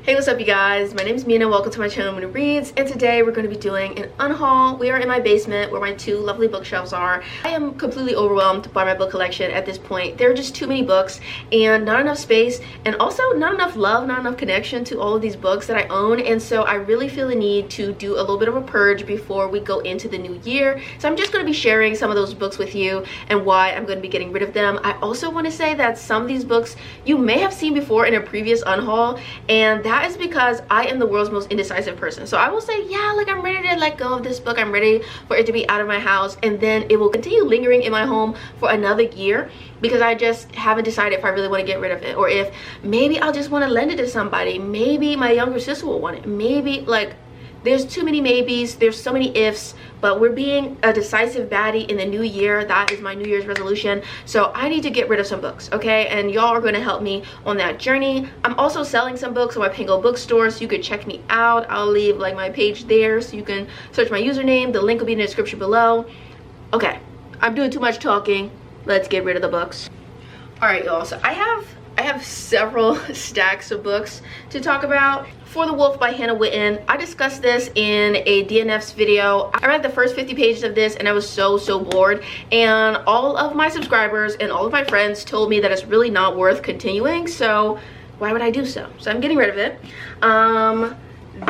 Hey, what's up you guys? My name is Mina. Welcome to my channel, Mina Reads, and today we're going to be doing an unhaul. We are in my basement where my two lovely bookshelves are. I am completely overwhelmed by my book collection at this point. There are just too many books and not enough space, and also not enough love, not enough connection to all of these books that I own, and so I really feel the need to do a little bit of a purge before we go into the new year. So I'm just going to be sharing some of those books with you and why I'm going to be getting rid of them. I also want to say that some of these books you may have seen before in a previous unhaul, and that is because I am the world's most indecisive person. So I will say, yeah, like I'm ready to let go of this book, I'm ready for it to be out of my house, and then it will continue lingering in my home for another year because I just haven't decided if I really want to get rid of it, or if maybe I'll just want to lend it to somebody. Maybe my younger sister will want it. Maybe, like, there's too many maybes, there's so many ifs, but we're being a decisive baddie in the new year. That is my New Year's resolution. So I need to get rid of some books, okay? And y'all are going to help me on that journey. I'm also selling some books on my Pango bookstore, so you could check me out. I'll leave like my page there so you can search my username. The link will be in the description below. Okay, I'm doing too much talking. Let's get rid of the books. All right, y'all, so I have several stacks of books to talk about. For the Wolf by Hannah Witten, I discussed this in a DNFs video. I read the first 50 pages of this and I was so bored, and all of my subscribers and all of my friends told me that it's really not worth continuing, so why would I do so? So I'm getting rid of it.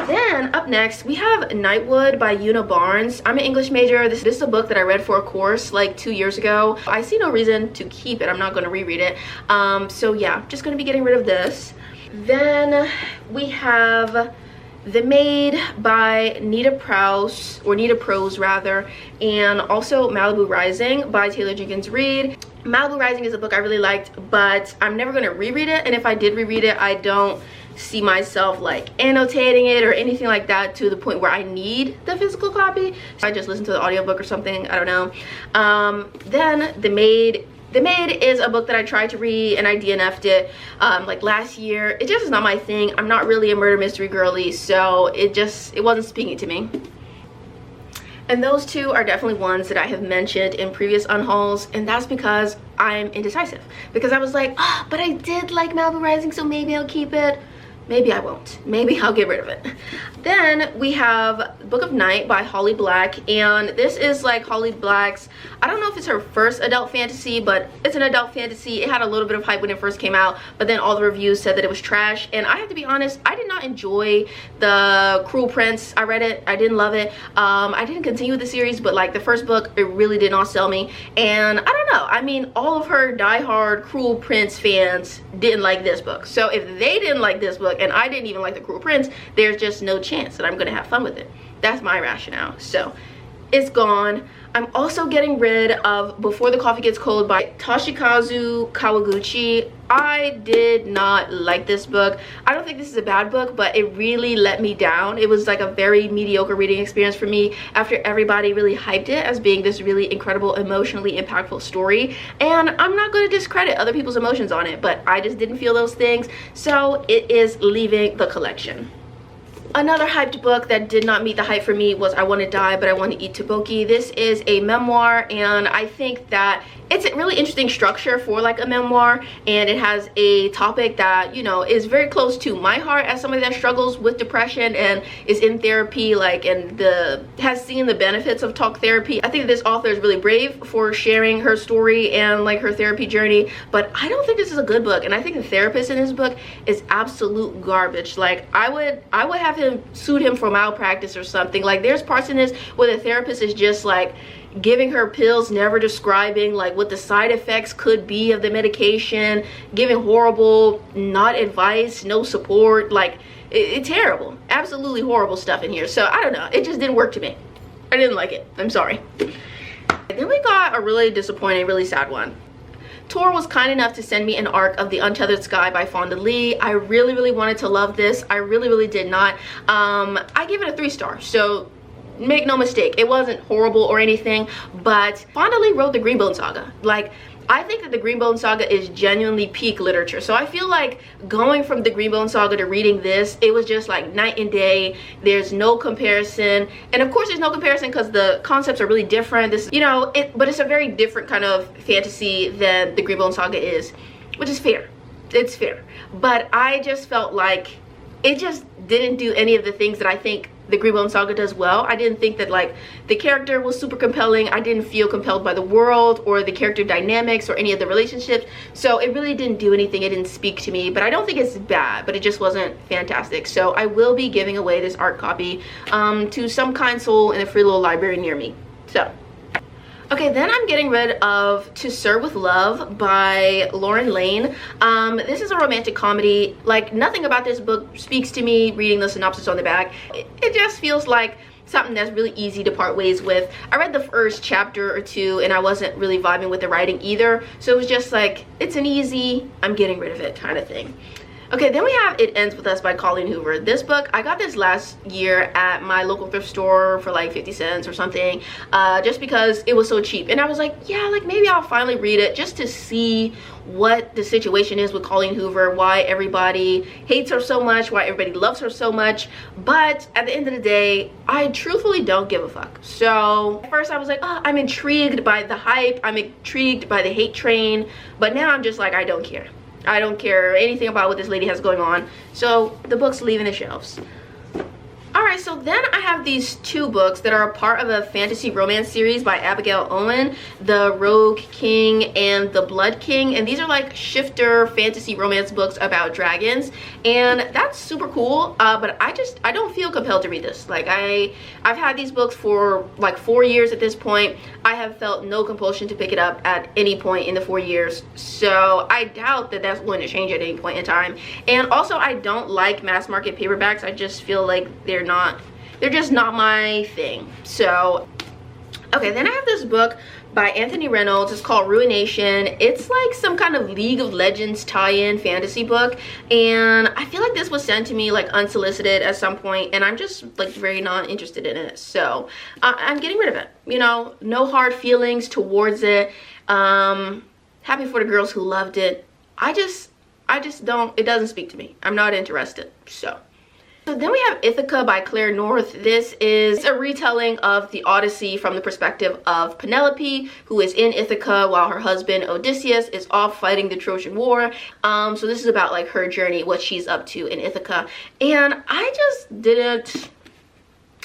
Then up next we have Nightwood by Una Barnes. I'm an English major. This is a book that I read for a course like 2 years ago. I see no reason to keep it. I'm not going to reread it. So yeah, just going to be getting rid of this. Then we have The Maid by Nita Prose, or Nita Prose rather, and also Malibu Rising by Taylor Jenkins Reid. Malibu Rising is a book I really liked, but I'm never going to reread it, and if I did reread it, I don't see myself like annotating it or anything like that to the point where I need the physical copy. So I just listen to the audiobook or something, I don't know. Then The Maid is a book that I tried to read and I DNF'd it like last year. It just is not my thing. I'm not really a murder mystery girly, so it wasn't speaking to me. And those two are definitely ones that I have mentioned in previous unhauls, and that's because I'm indecisive. Because I was like, oh, but I did like Malibu Rising, so maybe I'll keep it. Maybe I won't. Maybe I'll get rid of it. Then we have Book of Night by Holly Black, and this is like Holly Black's, I don't know if it's her first adult fantasy, but it's an adult fantasy. It had a little bit of hype when it first came out, but then all the reviews said that it was trash, and I have to be honest, I did not enjoy The Cruel Prince. I read it, I didn't love it. I didn't continue with the series, but like the first book, it really did not sell me, and I don't know, I mean, all of her diehard Cruel Prince fans didn't like this book, so if they didn't like this book and I didn't even like The Cruel Prince, there's just no chance that I'm gonna have fun with it. That's my rationale. So it's gone. I'm also getting rid of Before the Coffee Gets Cold by Toshikazu Kawaguchi. I did not like this book. I don't think this is a bad book, but it really let me down. It was like a very mediocre reading experience for me after everybody really hyped it as being this really incredible, emotionally impactful story. And I'm not going to discredit other people's emotions on it, but I just didn't feel those things, so it is leaving the collection. Another hyped book that did not meet the hype for me was I Want to Die, But I Want to Eat Tteokbokki. This is a memoir, and I think that it's a really interesting structure for like a memoir, and it has a topic that, you know, is very close to my heart as somebody that struggles with depression and is in therapy, like, and has seen the benefits of talk therapy. I think this author is really brave for sharing her story and like her therapy journey, but I don't think this is a good book, and I think the therapist in this book is absolute garbage. Like, I would have him sued him for malpractice or something. Like, there's parts in this where the therapist is just like giving her pills, never describing like what the side effects could be of the medication, giving horrible, not advice, no support. Like, it's terrible, absolutely horrible stuff in here. So I don't know, it just didn't work to me. I didn't like it, I'm sorry. Then we got a really disappointing, really sad one. Tor was kind enough to send me an arc of The Untethered Sky by Fonda Lee. I really wanted to love this. I really did not. I gave it a 3 stars, so make no mistake, it wasn't horrible or anything, but Fonda Lee wrote the Greenbone Saga. Like, I think that the Greenbone Saga is genuinely peak literature. So I feel like going from the Greenbone Saga to reading this, it was just like night and day. There's no comparison. And of course there's no comparison because the concepts are really different. This, you know, but it's a very different kind of fantasy than the Greenbone Saga is, which is fair. It's fair. But I just felt like it just didn't do any of the things that I think the Greenbone Saga does well. I didn't think that like the character was super compelling. I didn't feel compelled by the world or the character dynamics or any of the relationships. So it really didn't do anything. It didn't speak to me, but I don't think it's bad, but it just wasn't fantastic. So I will be giving away this art copy to some kind soul in a free little library near me. So okay, then I'm getting rid of To Serve with Love by Lauren Lane. This is a romantic comedy. Like, nothing about this book speaks to me reading the synopsis on the back. It just feels like something that's really easy to part ways with. I read the first chapter or two and I wasn't really vibing with the writing either. So it was just like, it's an easy, I'm getting rid of it kind of thing. Okay, then we have It Ends With Us by Colleen Hoover. This book, I got this last year at my local thrift store for like 50 cents or something, just because it was so cheap. And I was like, yeah, like maybe I'll finally read it just to see what the situation is with Colleen Hoover, why everybody hates her so much, why everybody loves her so much. But at the end of the day, I truthfully don't give a fuck. So at first I was like, oh, I'm intrigued by the hype, I'm intrigued by the hate train, but now I'm just like, I don't care. I don't care anything about what this lady has going on. So the book's leaving the shelves. Alright, so then I have these two books that are a part of a fantasy romance series by Abigail Owen, The Rogue King and The Blood King. And these are like shifter fantasy romance books about dragons. And that's super cool, but I don't feel compelled to read this. Like, I've had these books for like 4 years at this point. I have felt no compulsion to pick it up at any point in the 4 years. So I doubt that that's going to change at any point in time. And also, I don't like mass market paperbacks. I just feel like they're just not my thing. So okay, then I have this book by Anthony Reynolds. It's called Ruination. It's like some kind of League of Legends tie-in fantasy book, and I feel like this was sent to me like unsolicited at some point, and I'm just like very not interested in it. So I'm getting rid of it. You know, no hard feelings towards it. Happy for the girls who loved it. I just don't, it doesn't speak to me. I'm not interested. So then we have Ithaca by Claire North. This is a retelling of the Odyssey from the perspective of Penelope, who is in Ithaca while her husband Odysseus is off fighting the Trojan War. So this is about like her journey, what she's up to in Ithaca. And I just didn't,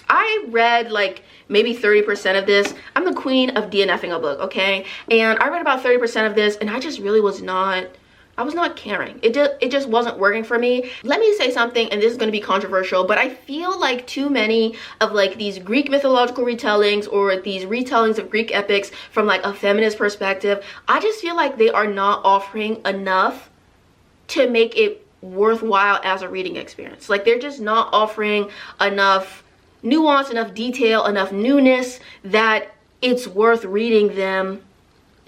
I read like maybe 30% of this. I'm the queen of DNFing a book, okay? And I read about 30% of this and I just really was not caring. It just wasn't working for me. Let me say something, and this is going to be controversial, but I feel like too many of like these Greek mythological retellings or these retellings of Greek epics from like a feminist perspective, I just feel like they are not offering enough to make it worthwhile as a reading experience. Like, they're just not offering enough nuance, enough detail, enough newness that it's worth reading them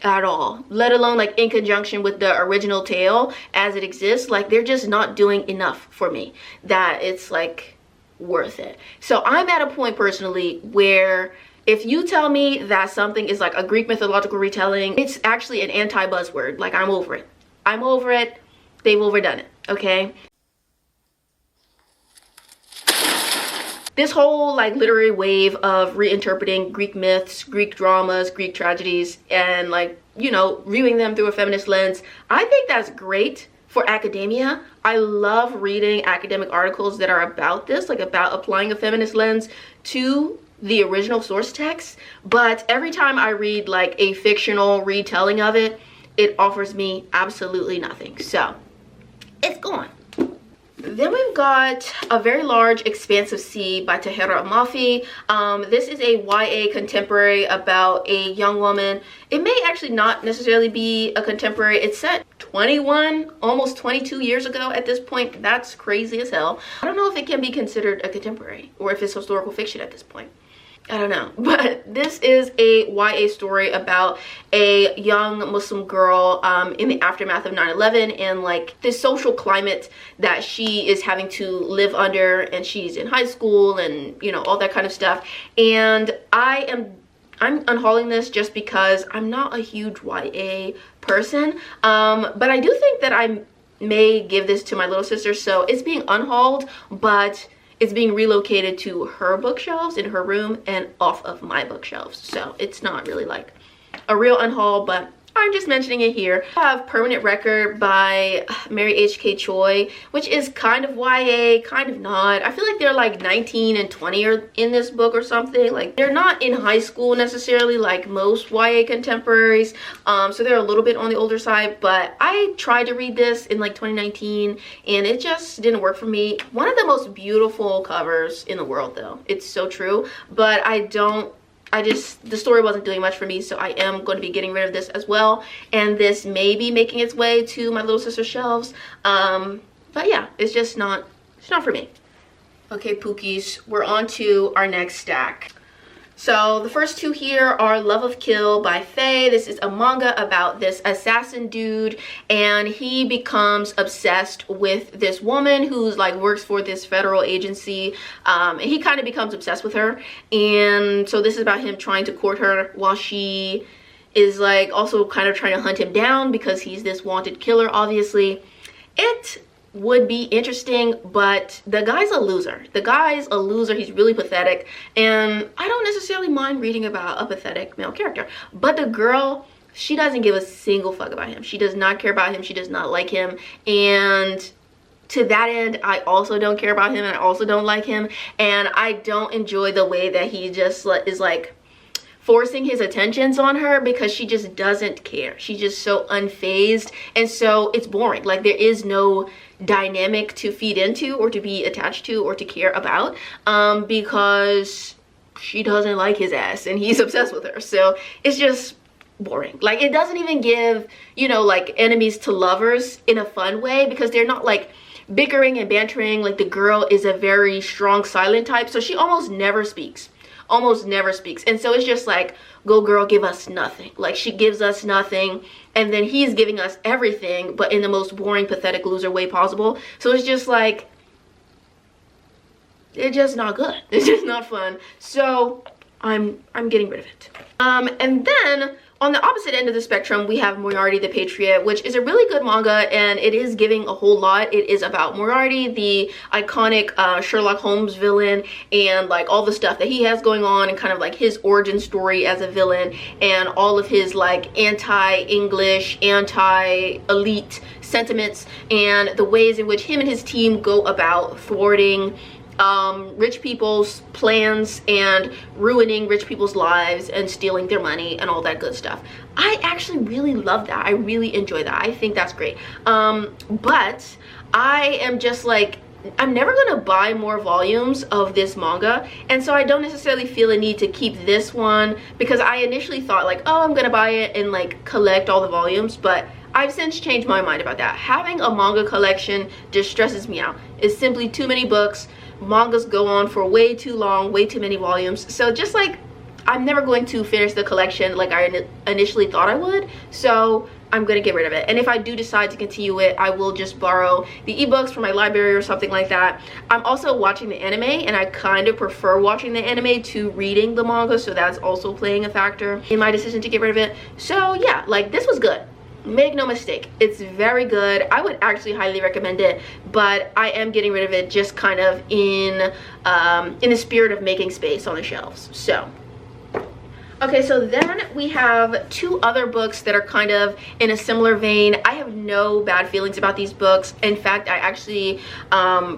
at all, let alone like in conjunction with the original tale as it exists. Like, they're just not doing enough for me that it's like worth it. So I'm at a point personally where if you tell me that something is like a Greek mythological retelling, it's actually an anti-buzzword. Like, I'm over it. I'm over it. They've overdone it, okay? This whole like literary wave of reinterpreting Greek myths, Greek dramas, Greek tragedies, and like, you know, viewing them through a feminist lens, I think that's great for academia. I love reading academic articles that are about this, like about applying a feminist lens to the original source text. But every time I read like a fictional retelling of it, it offers me absolutely nothing. So it's gone. Then we've got A Very Large Expanse of Sea by Tahira Amafi. This is a YA contemporary about a young woman. It may actually not necessarily be a contemporary. It's set 21, almost 22 years ago at this point. That's crazy as hell. I don't know if it can be considered a contemporary or if it's historical fiction at this point. I don't know, but this is a YA story about a young Muslim girl in the aftermath of 9/11 and like this social climate that she is having to live under, and she's in high school and, you know, all that kind of stuff. And I'm unhauling this just because I'm not a huge YA person, but I do think that I may give this to my little sister, so it's being unhauled, but it's being relocated to her bookshelves in her room and off of my bookshelves. So it's not really like a real unhaul, but I'm just mentioning it here. I have Permanent Record by Mary H.K. Choi, which is kind of YA, kind of not. I feel like they're like 19 and 20 or in this book or something. Like, they're not in high school necessarily like most YA contemporaries. So they're a little bit on the older side, but I tried to read this in like 2019 and it just didn't work for me. One of the most beautiful covers in the world though. It's so true, but the story wasn't doing much for me, so I am going to be getting rid of this as well, and this may be making its way to my little sister's shelves, but yeah, it's not for me. Okay, Pookies, we're on to our next stack. So the first two here are Love of Kill by Faye. This is a manga about this assassin dude, and he becomes obsessed with this woman who's like works for this federal agency, and he kind of becomes obsessed with her. And so this is about him trying to court her while she is like also kind of trying to hunt him down because he's this wanted killer, obviously. It would be interesting, but the guy's a loser. He's really pathetic, and I don't necessarily mind reading about a pathetic male character, but the girl, she doesn't give a single fuck about him. She does not care about him. She does not like him, and to that end, I also don't care about him, and I also don't like him, and I don't enjoy the way that he just is like forcing his attentions on her, because she just doesn't care. She's just so unfazed, and so it's boring. Like, there is no dynamic to feed into or to be attached to or to care about, because she doesn't like his ass and he's obsessed with her. So it's just boring. Like, it doesn't even give, you know, like enemies to lovers in a fun way, because they're not like bickering and bantering. Like, the girl is a very strong silent type, so she almost never speaks. And so it's just like, go girl, give us nothing. Like, she gives us nothing, and then he's giving us everything, but in the most boring, pathetic loser way possible. So it's just like, it's just not good. It's just not fun. So I'm getting rid of it. And then on the opposite end of the spectrum, we have Moriarty the Patriot, which is a really good manga, and it is giving a whole lot. It is about Moriarty, the iconic Sherlock Holmes villain, and like all the stuff that he has going on, and kind of like his origin story as a villain, and all of his like anti-English, anti-elite sentiments, and the ways in which him and his team go about thwarting rich people's plans and ruining rich people's lives and stealing their money and all that good stuff. I actually really love that. I really enjoy that. I think that's great. But I am just like, I'm never gonna buy more volumes of this manga, and so I don't necessarily feel a need to keep this one, because I initially thought like, oh, I'm gonna buy it and like collect all the volumes, but I've since changed my mind about that. Having a manga collection just stresses me out. It's simply too many books. Mangas go on for way too long, way too many volumes. So just like, I'm never going to finish the collection like I initially thought I would. So I'm gonna get rid of it. And if I do decide to continue it, I will just borrow the ebooks from my library or something like that. I'm also watching the anime, and I kind of prefer watching the anime to reading the manga, so that's also playing a factor in my decision to get rid of it. So yeah, like, this was good. Make no mistake, it's very good. I would actually highly recommend it, but I am getting rid of it just kind of in the spirit of making space on the shelves. So okay, so then we have two other books that are kind of in a similar vein. I have no bad feelings about these books. In fact, I actually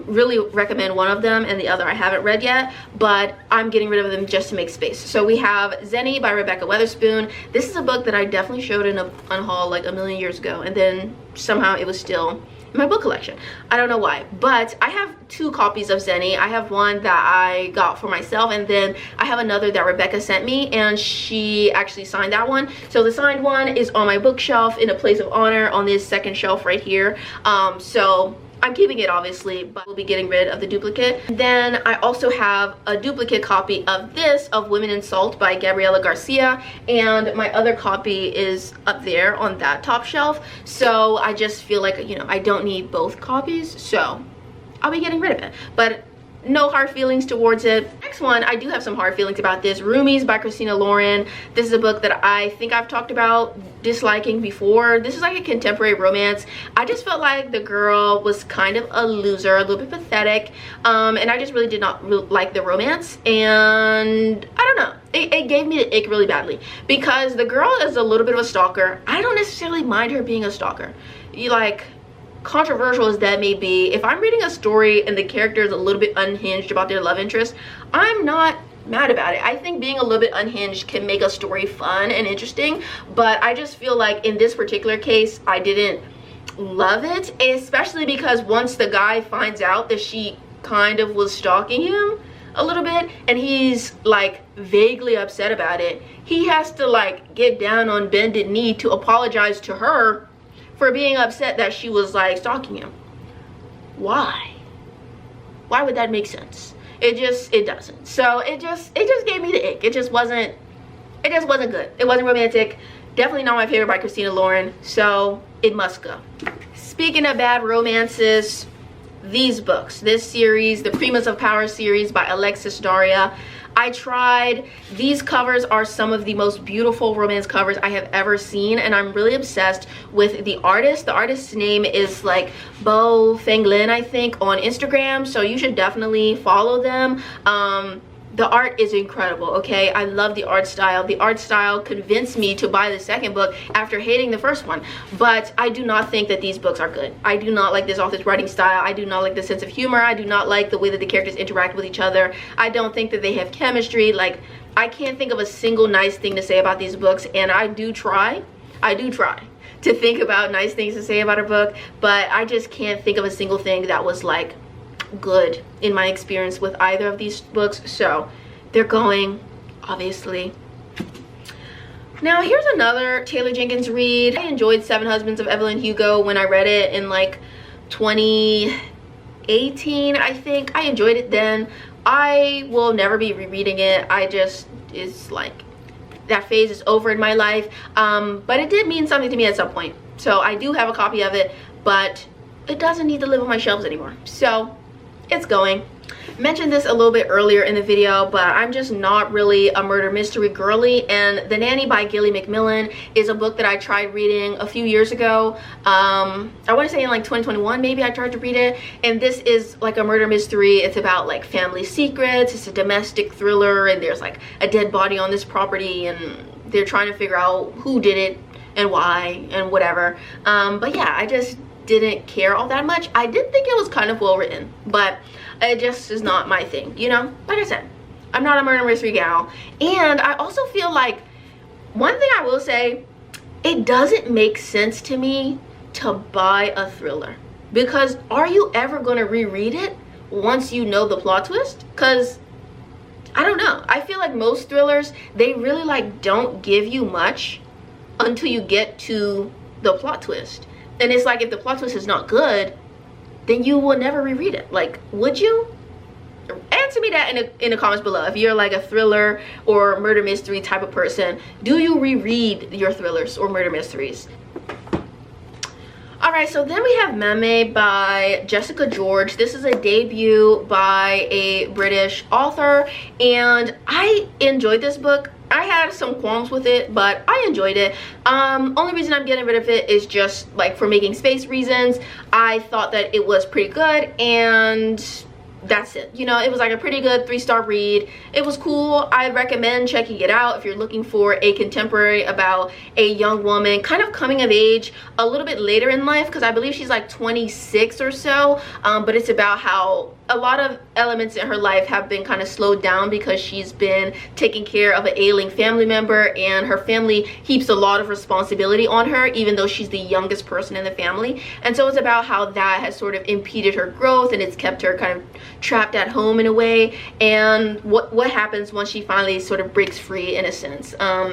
really recommend one of them, and the other I haven't read yet, but I'm getting rid of them just to make space. So we have Zenny by Rebecca Weatherspoon. This is a book that I definitely showed in a unhaul like a million years ago, and then somehow it was still in my book collection. I don't know why, but I have two copies of Zenny. I have one that I got for myself, and then I have another that Rebecca sent me, and she actually signed that one. So the signed one is on my bookshelf in a place of honor on this second shelf right here. So I'm keeping it obviously, but we'll be getting rid of the duplicate. Then I also have a duplicate copy of this, of Women in Salt by Gabriela Garcia, and my other copy is up there on that top shelf. So I just feel like, you know, I don't need both copies, so I'll be getting rid of it. But no hard feelings towards it. Next one, I do have some hard feelings about this. Roomies by Christina Lauren. This is a book that I think I've talked about disliking before. This is like a contemporary romance. I just felt like the girl was kind of a loser, a little bit pathetic, and I just really did not like the romance. And I don't know, it gave me the ick really badly because the girl is a little bit of a stalker. I don't necessarily mind her being a stalker. You like, controversial as that may be, if I'm reading a story and the character is a little bit unhinged about their love interest, I'm not mad about it. I think being a little bit unhinged can make a story fun and interesting, but I just feel like in this particular case I didn't love it, especially because once the guy finds out that she kind of was stalking him a little bit and he's like vaguely upset about it, he has to like get down on bended knee to apologize to her for being upset that she was like stalking him. Why would that make sense? It doesn't. So it just gave me the ick. It just wasn't good. It wasn't romantic. Definitely not my favorite by Christina Lauren, so it must go. Speaking of bad romances, these books, this series, the Primas of Power series by Alexis Daria, I tried. These covers are some of the most beautiful romance covers I have ever seen, and I'm really obsessed with the artist. The artist's name is like Bo Fanglin, I think, on Instagram, so you should definitely follow them. The art is incredible, okay? I love the art style. The art style convinced me to buy the second book after hating the first one, but I do not think that these books are good. I do not like this author's writing style. I do not like the sense of humor. I do not like the way that the characters interact with each other. I don't think that they have chemistry. Like, I can't think of a single nice thing to say about these books, and I do try to think about nice things to say about a book, but I just can't think of a single thing that was like good in my experience with either of these books, so they're going, obviously. Now here's another Taylor Jenkins read. I enjoyed Seven Husbands of Evelyn Hugo when I read it in like 2018, I think. I enjoyed it then. I will never be rereading it. It's like that phase is over in my life, but it did mean something to me at some point, so I do have a copy of it, but it doesn't need to live on my shelves anymore, so it's going. Mentioned this a little bit earlier in the video, but I'm just not really a murder mystery girly, and The Nanny by Gilly McMillan is a book that I tried reading a few years ago. I want to say in like 2021 maybe I tried to read it, and this is like a murder mystery. It's about like family secrets. It's a domestic thriller, and there's like a dead body on this property, and they're trying to figure out who did it and why and whatever. But yeah, I just didn't care all that much. I did think it was kind of well written, but it just is not my thing, you know? Like I said, I'm not a murder mystery gal. And I also feel like, one thing I will say, it doesn't make sense to me to buy a thriller, because are you ever going to reread it once you know the plot twist? Because I don't know, I feel like most thrillers, they really like don't give you much until you get to the plot twist. And it's like, if the plot twist is not good, then you will never reread it. Like, would you? Answer me that in the comments below. If you're like a thriller or murder mystery type of person, do you reread your thrillers or murder mysteries? Alright, so then we have Manga by Jessica George. This is a debut by a British author, and I enjoyed this book. I had some qualms with it, but I enjoyed it. Only reason I'm getting rid of it is just like for making space reasons. I thought that it was pretty good, and that's it. You know, it was like a pretty good 3-star read. It was cool. I recommend checking it out if you're looking for a contemporary about a young woman kind of coming of age a little bit later in life, because I believe she's like 26 or so, but it's about how a lot of elements in her life have been kind of slowed down because she's been taking care of an ailing family member, and her family heaps a lot of responsibility on her even though she's the youngest person in the family. And so it's about how that has sort of impeded her growth, and it's kept her kind of trapped at home in a way, and what happens once she finally sort of breaks free, in a sense,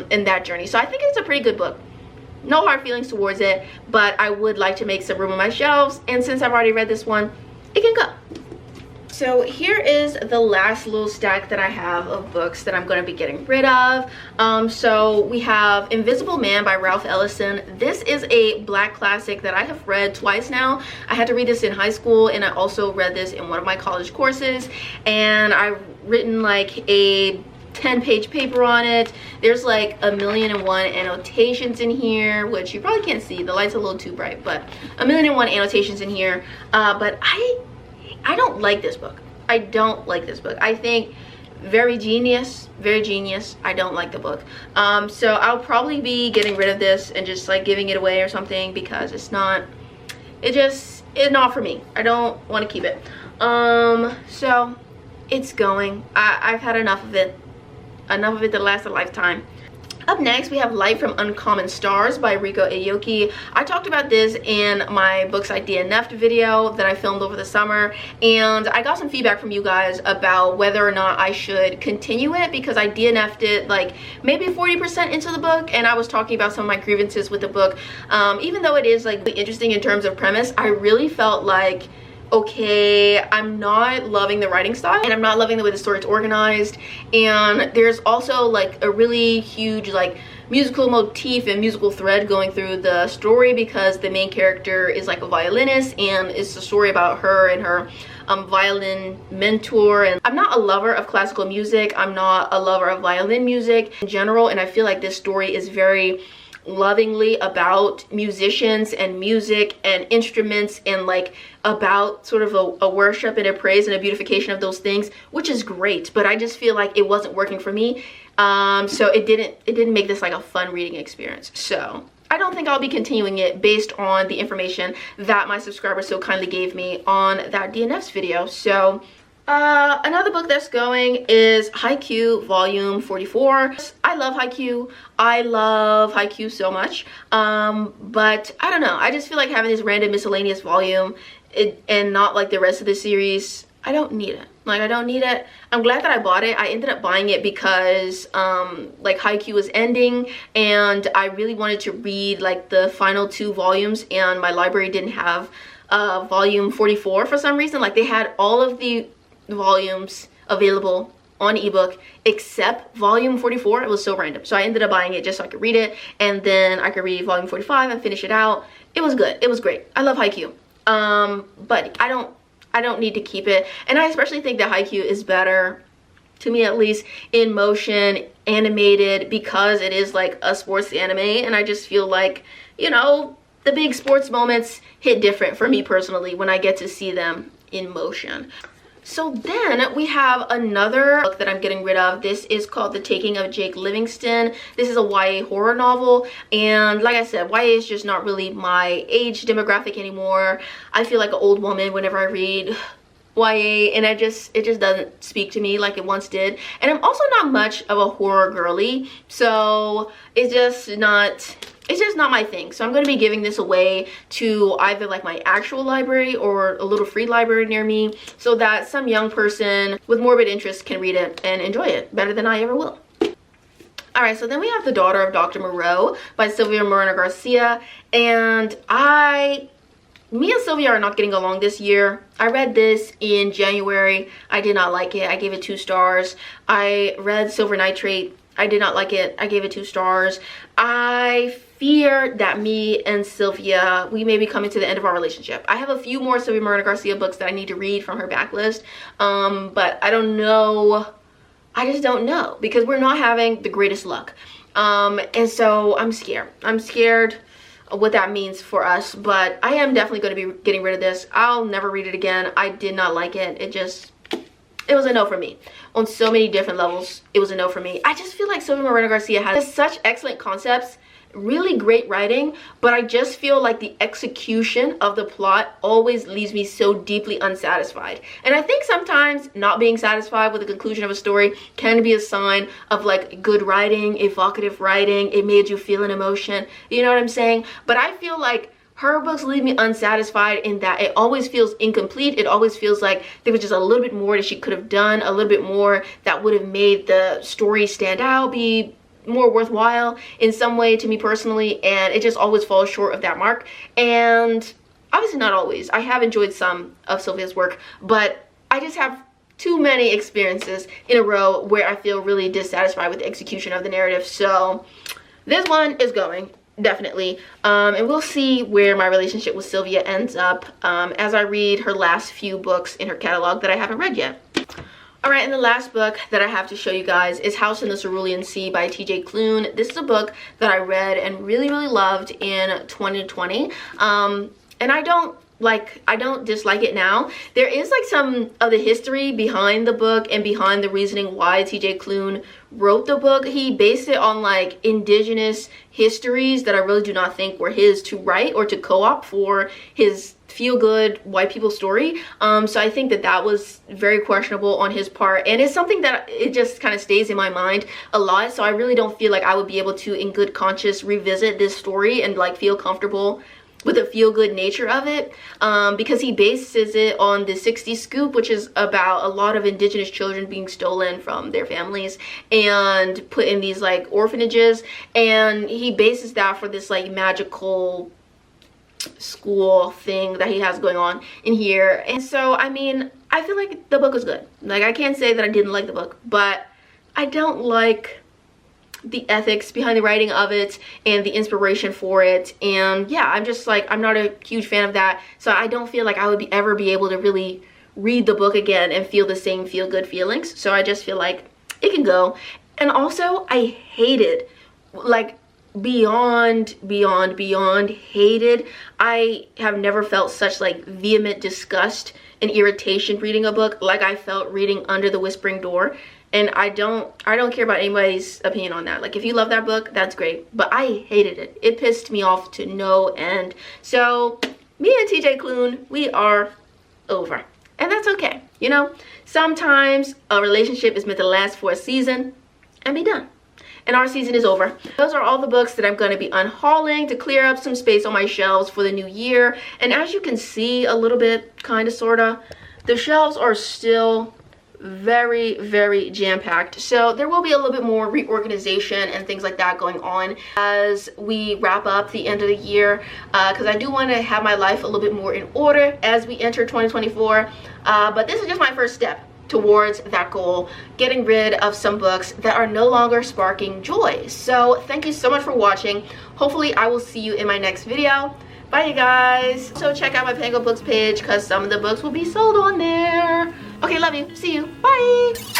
in that journey. So I think it's a pretty good book. No hard feelings towards it, but I would like to make some room on my shelves, and since I've already read this one, it can go. So here is the last little stack that I have of books that I'm going to be getting rid of. So we have Invisible Man by Ralph Ellison. This is a Black classic that I have read twice now. I had to read this in high school, and I also read this in one of my college courses, and I've written like a 10-page paper on it. There's like 1,000,001 annotations in here, which you probably can't see. The light's a little too bright, but 1,000,001 annotations in here. But I don't like this book. I don't like this book. I think very genius, very genius. I don't like the book. So I'll probably be getting rid of this and just like giving it away or something, because it's not for me. I don't want to keep it. So it's going. I've had enough of it. Enough of it to last a lifetime. Up next, we have Light from Uncommon Stars by Riko Aoki. I talked about this in my Books I DNF'd video that I filmed over the summer, and I got some feedback from you guys about whether or not I should continue it, because I DNF'd it like maybe 40% into the book, and I was talking about some of my grievances with the book. Even though it is like really interesting in terms of premise, I really felt like, okay, I'm not loving the writing style, and I'm not loving the way the story is organized, and there's also like a really huge like musical motif and musical thread going through the story, because the main character is like a violinist, and it's a story about her and her violin mentor. And I'm not a lover of classical music, I'm not a lover of violin music in general, and I feel like this story is very lovingly about musicians and music and instruments, and like about sort of a worship and a praise and a beautification of those things, which is great, but I just feel like it wasn't working for me. So it didn't make this like a fun reading experience. So I don't think I'll be continuing it based on the information that my subscribers so kindly gave me on that DNFs video. So another book that's going is Haikyuu Volume 44. I love Haikyuu. I love Haikyuu so much. But I don't know. I just feel like having this random miscellaneous volume and not like the rest of the series, I don't need it. Like, I don't need it. I'm glad that I bought it. I ended up buying it because like Haikyuu was ending, and I really wanted to read like the final 2 volumes, and my library didn't have volume 44 for some reason. Like, they had all of the volumes available on ebook except volume 44. It was so random, so I ended up buying it just so I could read it, and then I could read volume 45 and finish it out. It was good. It was great. I love Haikyuu. But I don't need to keep it, and I especially think that Haikyuu is better, to me at least, in motion animated, because it is like a sports anime, and I just feel like, you know, the big sports moments hit different for me personally when I get to see them in motion. So then we have another book that I'm getting rid of. This is called The Taking of Jake Livingston. This is a YA horror novel, and like I said, YA is just not really my age demographic anymore. I feel like an old woman whenever I read YA, and it just doesn't speak to me like it once did. And I'm also not much of a horror girly, so it's just not my thing. So I'm going to be giving this away to either like my actual library or a little free library near me, so that some young person with morbid interest can read it and enjoy it better than I ever will. Alright, so then we have The Daughter of Dr. Moreau by Sylvia Moreno Garcia, and me and Sylvia are not getting along this year. I read this in January. I did not like it. I gave it 2 stars. I read Silver Nitrate. I did not like it. I gave it 2 stars. I fear that me and Sylvia, we may be coming to the end of our relationship. I have a few more Sylvia Moreno Garcia books that I need to read from her backlist, but I don't know. I just don't know, because we're not having the greatest luck. And so I'm scared. I'm scared what that means for us, but I am definitely going to be getting rid of this. I'll never read it again. I did not like it. It was a no for me. On so many different levels, it was a no for me. I just feel like Sylvia Moreno Garcia has such excellent concepts, really great writing, but I just feel like the execution of the plot always leaves me so deeply unsatisfied. And I think sometimes not being satisfied with the conclusion of a story can be a sign of like good writing, evocative writing. It made you feel an emotion, you know what I'm saying? But I feel like her books leave me unsatisfied in that it always feels incomplete. It always feels like there was just a little bit more that she could have done, a little bit more that would have made the story stand out, be more worthwhile in some way to me personally, and it just always falls short of that mark. And obviously not always. I have enjoyed some of Sylvia's work, but I just have too many experiences in a row where I feel really dissatisfied with the execution of the narrative. So this one is going, definitely. And we'll see where my relationship with Sylvia ends up as I read her last few books in her catalog that I haven't read yet. Alright, and the last book that I have to show you guys is House in the Cerulean Sea by T.J. Klune. This is a book that I read and really loved in 2020. And I don't dislike it now. There is like some of the history behind the book and behind the reasoning why T.J. Klune wrote the book. He based it on like indigenous histories that I really do not think were his to write or to co-op for his feel-good white people story. So I think that that was very questionable on his part, and it's something that it just kind of stays in my mind a lot. So I really don't feel like I would be able to in good conscience revisit this story and like feel comfortable with the feel-good nature of it, because he bases it on the 60s scoop, which is about a lot of indigenous children being stolen from their families and put in these like orphanages, and he bases that for this like magical school thing that he has going on in here. And so I mean, I feel like the book was good. Like, I can't say that I didn't like the book, but I don't like the ethics behind the writing of it and the inspiration for it. And yeah, I'm just like, I'm not a huge fan of that. So I don't feel like I would ever be able to really read the book again and feel the same feel-good feelings. So I just feel like it can go. And also, I hated, like, beyond hated. I have never felt such like vehement disgust and irritation reading a book like I felt reading Under the Whispering Door. And I don't care about anybody's opinion on that. Like, if you love that book, that's great, but I hated it. It pissed me off to no end. So me and TJ Klune, we are over, and that's okay. You know, sometimes a relationship is meant to last for a season and be done. And our season is over. Those are all the books that I'm going to be unhauling to clear up some space on my shelves for the new year. And as you can see a little bit, kind of, sort of, the shelves are still very jam-packed. So there will be a little bit more reorganization and things like that going on as we wrap up the end of the year, because I do want to have my life a little bit more in order as we enter 2024. But this is just my first step towards that goal, getting rid of some books that are no longer sparking joy. So thank you so much for watching. Hopefully I will see you in my next video. Bye, you guys. So check out my Pango books page because some of the books will be sold on there. Okay, love you. See you. Bye.